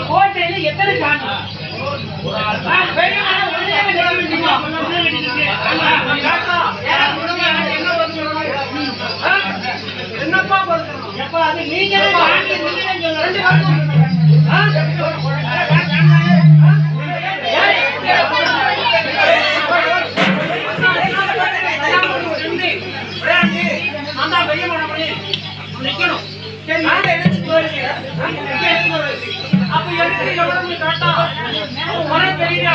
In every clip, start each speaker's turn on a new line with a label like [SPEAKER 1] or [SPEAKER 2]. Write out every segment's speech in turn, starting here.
[SPEAKER 1] கோட்டையில எத்தனை காணும் என்னப்பா எப்ப அது நீங்க அப்ப எடுத்து கரெக்டா ஒரே தெரியல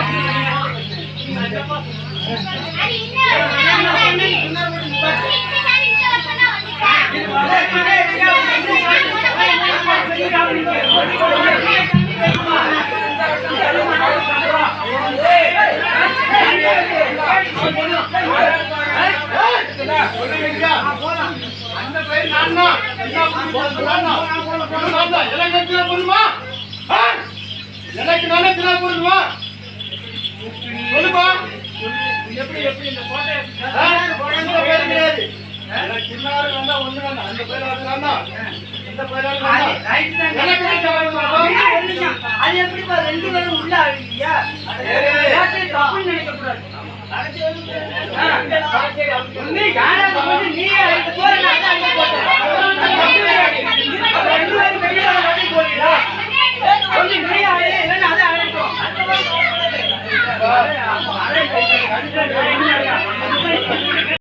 [SPEAKER 1] எனக்கு நானே தினா போடுமா சொல்லுமா எப்படி எப்படி இந்த கோட்டை பேர் கிடையாது சின்னாரு வந்தா ஒண்ணு வேண்டாம் அந்த பேர் வந்தானா இந்த பேர் அது எப்படி ரெண்டு பேரும் உள்ள ஆகியா தப்பு நினைக்க கூடாது நீ அழைத்து போறேன்